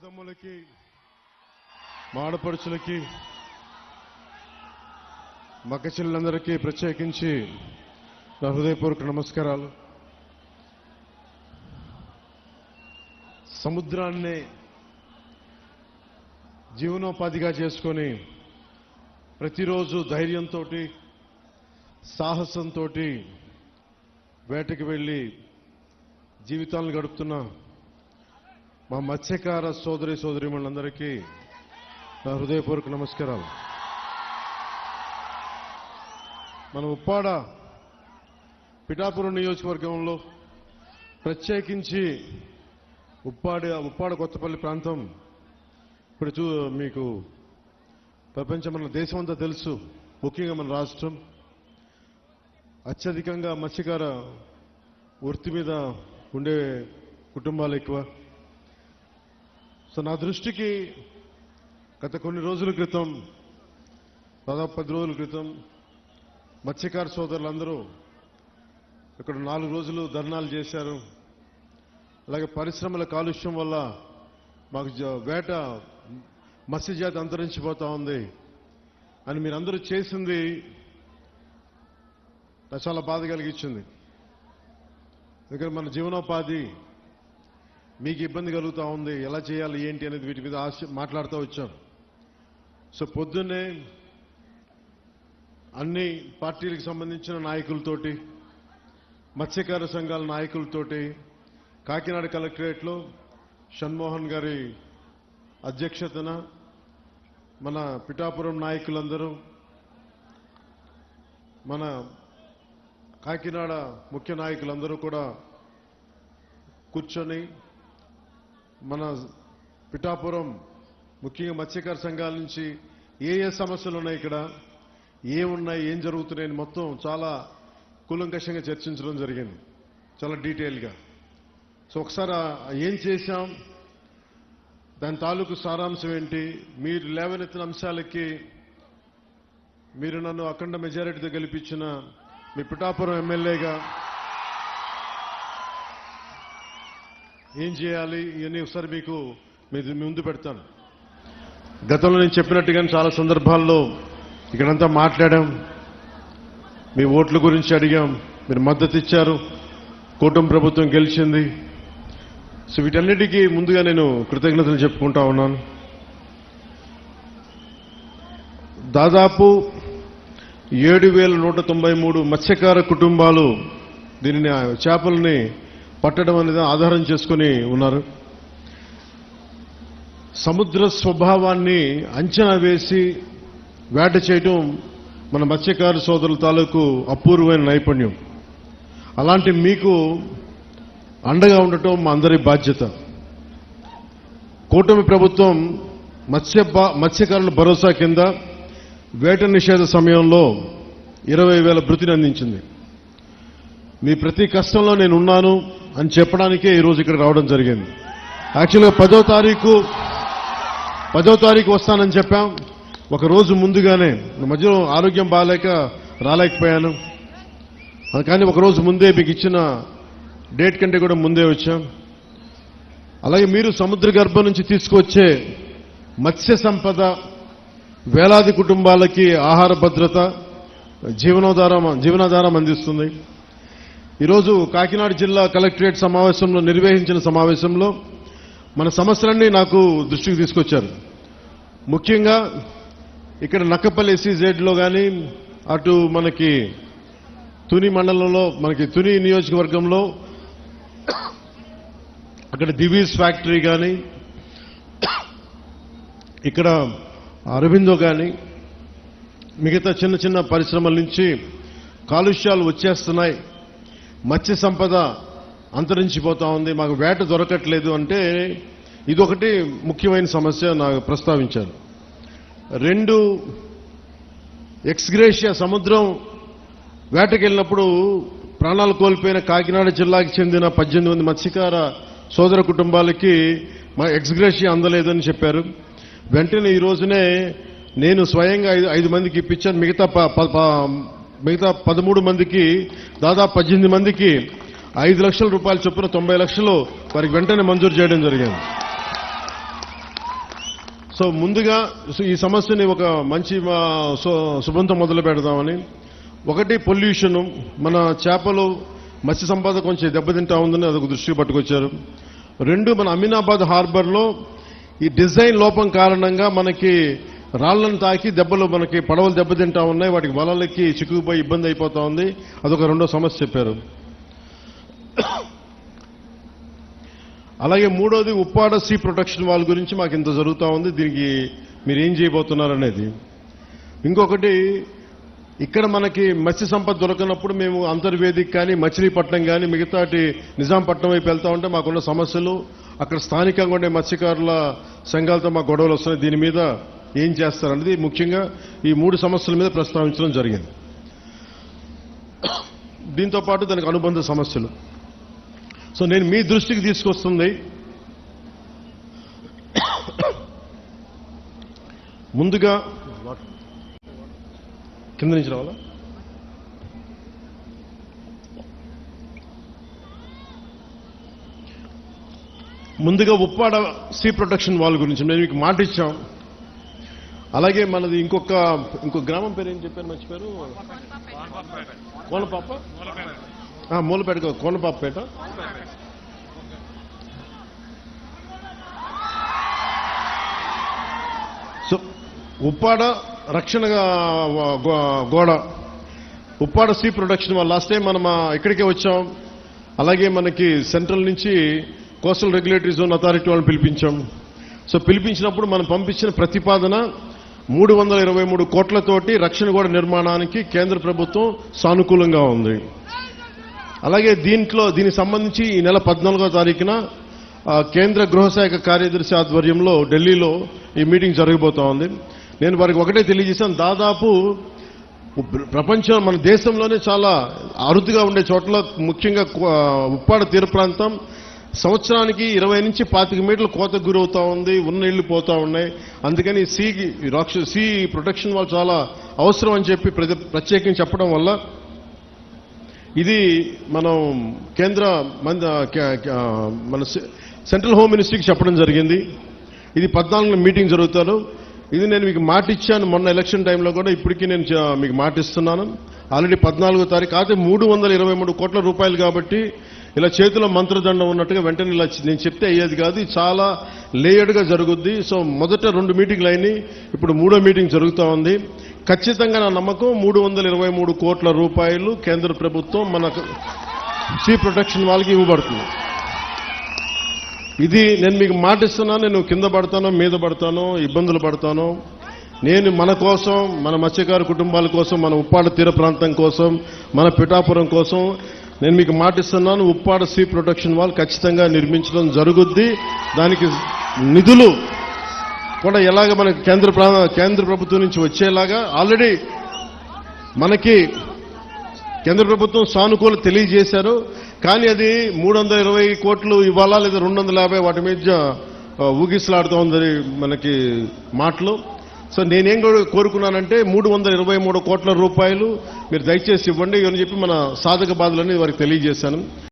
అన్నదమ్ములకి మా ఆడపడుచులకి మక్క చెల్లెలందరికీ ప్రత్యేకించి నా హృదయపూర్వక నమస్కారాలు. సముద్రాన్ని జీవనోపాధిగా చేసుకొని ప్రతిరోజు ధైర్యంతో సాహసంతో వేటకి వెళ్లి జీవితాలను గడుపుతున్న మా మత్స్యకార సోదరి సోదరీమణులందరికీ నా హృదయపూర్వక నమస్కారాలు. మన ఉప్పాడ పిఠాపురం నియోజకవర్గంలో ప్రత్యేకించి ఉప్పాడ కొత్తపల్లి ప్రాంతం ఇప్పుడు మీకు ప్రపంచం మన దేశమంతా తెలుసు. ముఖ్యంగా మన రాష్ట్రం అత్యధికంగా మత్స్యకార వృత్తి మీద ఉండే కుటుంబాలు ఎక్కువ. సో నా దృష్టికి గత కొన్ని రోజుల క్రితం, దాదాపు 10 రోజుల క్రితం మత్స్యకార సోదరులందరూ ఇక్కడ 4 రోజులు ధర్నాలు చేశారు. అలాగే పరిశ్రమల కాలుష్యం వల్ల మాకు వేట మత్స్యజాతి అంతరించిపోతా ఉంది అని మీరందరూ చేసింది నాకు చాలా బాధ కలిగించింది. ఎందుకంటే మన జీవనోపాధి మీకు ఇబ్బంది కలుగుతూ ఉంది, ఎలా చేయాలి ఏంటి అనేది వీటి మీద మాట్లాడుతూ వచ్చాం. సో పొద్దున్నే అన్ని పార్టీలకు సంబంధించిన నాయకులతోటి, మత్స్యకార సంఘాల నాయకులతోటి కాకినాడ కలెక్టరేట్లో షణ్మోహన్ గారి అధ్యక్షతన మన పిఠాపురం నాయకులందరూ, మన కాకినాడ ముఖ్య నాయకులందరూ కూడా కూర్చొని మన పిఠాపురం ముఖ్యంగా మత్స్యకార సంఘాల నుంచి ఏ సమస్యలు ఉన్నాయి, ఇక్కడ ఏమున్నాయి, ఏం జరుగుతున్నాయని మొత్తం చాలా కూలంకషంగా చర్చించడం జరిగింది, చాలా డీటెయిల్గా. సో ఒకసారి ఏం చేశాం, దాని తాలూకు సారాంశం ఏంటి, మీరు లేవనెత్తిన అంశాలకి మీరు నన్ను అఖండ మెజారిటీతో గెలిపించిన మీ పిఠాపురం ఎమ్మెల్యేగా ఏం చేయాలి ఇవన్నీ ఒకసారి మీకు ముందు పెడతాను. గతంలో నేను చెప్పినట్టుగానే చాలా సందర్భాల్లో ఇక్కడంతా మాట్లాడాం, మీ ఓట్ల గురించి అడిగాం, మీరు మద్దతు ఇచ్చారు, కూటమి ప్రభుత్వం గెలిచింది. సో వీటన్నిటికీ ముందుగా నేను కృతజ్ఞతలు చెప్పుకుంటా ఉన్నాను. దాదాపు 7,193 మత్స్యకార కుటుంబాలు దీనిని చేపల్ని పట్టడం అనేది ఆధారం చేసుకుని ఉన్నారు. సముద్ర స్వభావాన్ని అంచనా వేసి వేట చేయడం మన మత్స్యకార సోదరుల తాలూకు అపూర్వమైన నైపుణ్యం. అలాంటి మీకు అండగా ఉండటం మా అందరి బాధ్యత. కూటమి ప్రభుత్వం మత్స్యకారుల భరోసా కింద వేట నిషేధ సమయంలో 20,000 భృతిని అందించింది. మీ ప్రతి కష్టంలో నేను ఉన్నాను అని చెప్పడానికే ఈరోజు ఇక్కడ రావడం జరిగింది. యాక్చువల్గా 10వ తారీఖు వస్తానని చెప్పాం. ఒక రోజు ముందుగానే, మధ్యలో ఆరోగ్యం బాగాలేక రాలేకపోయాను, కానీ ఒక రోజు ముందే మీకు ఇచ్చిన డేట్ కంటే కూడా ముందే వచ్చాం. అలాగే మీరు సముద్ర గర్భం నుంచి తీసుకొచ్చే మత్స్య సంపద వేలాది కుటుంబాలకి ఆహార భద్రత, జీవనాధారం అందిస్తుంది. ఈరోజు కాకినాడ జిల్లా కలెక్టరేట్ సమావేశంలో నిర్వహించిన సమావేశంలో మన సమస్యలన్నీ నాకు దృష్టికి తీసుకొచ్చారు. ముఖ్యంగా ఇక్కడ నక్కపల్లి ఎస్సీజెడ్లో కానీ, అటు మనకి తుని మండలంలో, మనకి తుని నియోజకవర్గంలో అక్కడ దివీస్ ఫ్యాక్టరీ కానీ, ఇక్కడ అరవిందో కానీ, మిగతా చిన్న చిన్న పరిశ్రమల నుంచి కాలుష్యాలు వచ్చేస్తున్నాయి, మత్స్య సంపద అంతరించిపోతా ఉంది, మాకు వేట దొరకట్లేదు అంటే ఇదొకటి ముఖ్యమైన సమస్య నాకు ప్రస్తావించాను. 2, ఎక్స్గ్రేషియా సముద్రం వేటకెళ్ళినప్పుడు ప్రాణాలు కోల్పోయిన కాకినాడ జిల్లాకి చెందిన 18 మంది మత్స్యకార సోదర కుటుంబాలకి మా ఎక్స్గ్రేషియా అందలేదని చెప్పారు. వెంటనే ఈ రోజునే నేను స్వయంగా 5 మందికి ఇప్పించాను. మిగతా 13 మందికి, దాదాపు 18 మందికి 5 లక్షల రూపాయల చొప్పున 90 లక్షలు వారికి వెంటనే మంజూరు చేయడం జరిగింది. సో ముందుగా ఈ సమస్యని ఒక మంచి శుభంతో మొదలు పెడదామని. ఒకటి పొల్యూషన్, మన చేపలు మత్స్య సంపద కొంచెం దెబ్బతింటా ఉందని అదొక దృష్టికి పట్టుకొచ్చారు. రెండు, మన అమీనాబాద్ హార్బర్లో ఈ డిజైన్ లోపం కారణంగా మనకి రాళ్లను తాకి దెబ్బలు మనకి పడవలు దెబ్బతింటా ఉన్నాయి, వాటికి వలలకి చిక్కుకుపోయి ఇబ్బంది అయిపోతా ఉంది. అదొక రెండో సమస్య చెప్పారు. అలాగే మూడోది ఉప్పాడ సీ ప్రొటెక్షన్ వాల్ గురించి మాకు ఇంత జరుగుతూ ఉంది, దీనికి మీరు ఏం చేయబోతున్నారు అనేది. ఇంకొకటి, ఇక్కడ మనకి మత్స్య సంపద దొరకనప్పుడు మేము అంతర్వేదికి కానీ మచిలీపట్నం కానీ మిగతాటి నిజాంపట్నం వైపు వెళ్తా ఉంటే మాకున్న సమస్యలు, అక్కడ స్థానికంగా ఉండే మత్స్యకారుల సంఘాలతో మాకు గొడవలు వస్తున్నాయి, దీని మీద ఏం చేస్తారనేది ముఖ్యంగా ఈ మూడు సమస్యల మీద ప్రస్తావించడం జరిగింది. దీంతో పాటు దానికి అనుబంధ సమస్యలు. సో నేను మీ దృష్టికి తీసుకొస్తుంది, ముందుగా కింద నుంచి రావాలా, ముందుగా ఉప్పాడ సీ ప్రొటెక్షన్ వాల్ గురించి మేము మీకు మాట ఇచ్చాం. అలాగే మనది ఇంకొక గ్రామం పేరు ఏం చెప్పారు, మర్చిపోయారు, కోనపాప, మూలపేట, కోనపాపపేట. సో ఉప్పాడ రక్షణ గోడ, ఉప్పాడ సీ ప్రొటెక్షన్ వాళ్ళు లాస్ట్ టైం మనం ఇక్కడికే వచ్చాం. అలాగే మనకి సెంట్రల్ నుంచి కోస్టల్ రెగ్యులేటరీ జోన్ అథారిటీ వాళ్ళని పిలిపించాం. సో పిలిపించినప్పుడు మనం పంపించిన ప్రతిపాదన 323 కోట్లతోటి రక్షణ గోడ నిర్మాణానికి కేంద్ర ప్రభుత్వం సానుకూలంగా ఉంది. అలాగే దీనికి సంబంధించి ఈ నెల 14వ తారీఖున కేంద్ర గృహశాఖ కార్యదర్శి ఆధ్వర్యంలో ఢిల్లీలో ఈ మీటింగ్ జరగబోతా ఉంది. నేను వారికి ఒకటే తెలియజేశాను, దాదాపు ప్రపంచం, మన దేశంలోనే చాలా అరుదుగా ఉండే చోట్ల ముఖ్యంగా ఉప్పాడ తీర ప్రాంతం సంవత్సరానికి 20 నుంచి 25 మీటర్ల కోతకు గురవుతా ఉంది, ఉన్న ఇళ్లు పోతా ఉన్నాయి. అందుకని సీ ప్రొటెక్షన్ వాళ్ళు చాలా అవసరం అని చెప్పి ప్రత్యేకించి చెప్పడం వల్ల ఇది మనం మన సెంట్రల్ హోమ్ మినిస్ట్రీకి చెప్పడం జరిగింది. ఇది 14న మీటింగ్ జరుగుతారు. ఇది నేను మీకు మాట ఇచ్చాను మొన్న ఎలక్షన్ టైంలో కూడా, ఇప్పటికీ నేను మీకు మాట ఇస్తున్నాను. ఆల్రెడీ 14వ తారీఖు అయితే 323 కోట్ల రూపాయలు కాబట్టి ఇలా చేతిలో మంత్రదండం ఉన్నట్టుగా వెంటనే ఇలా నేను చెప్తే అయ్యేది కాదు, చాలా లేయర్డ్గా జరుగుద్ది. సో మొదట 2 మీటింగ్లు అయినాయి, ఇప్పుడు 3వ మీటింగ్ జరుగుతూ ఉంది. ఖచ్చితంగా నా నమ్మకం 323 కోట్ల రూపాయలు కేంద్ర ప్రభుత్వం మన సీ ప్రొటెక్షన్ వాళ్ళకి ఇవ్వబడుతుంది. ఇది నేను మీకు మాట ఇస్తున్నాను. నేను కింద పడతానో మీద పడతానో ఇబ్బందులు పడతానో, నేను మన కోసం, మన మత్స్యకారు కుటుంబాల కోసం, మన ఉప్పాడ తీర ప్రాంతం కోసం, మన పిఠాపురం కోసం నేను మీకు మాట ఇస్తున్నాను. ఉప్పాడ సీ ప్రొటెక్షన్ వాల్ ఖచ్చితంగా నిర్మించడం జరుగుద్ది. దానికి నిధులు కూడా ఎలాగ మన కేంద్ర ప్రభుత్వం నుంచి వచ్చేలాగా ఆల్రెడీ మనకి కేంద్ర ప్రభుత్వం సానుకూల తెలియజేశారు. కానీ అది 320 కోట్లు ఇవ్వాలా లేదా 250, వాటి మీద ఊగిసలాడుతూ ఉందని మనకి మాటలు. సో నేనేం కోరుకున్నానంటే 323 కోట్ల రూపాయలు మీరు దయచేసి ఇవ్వండి అని చెప్పి మన సాధక బాధలని వారికి తెలియజేశాను.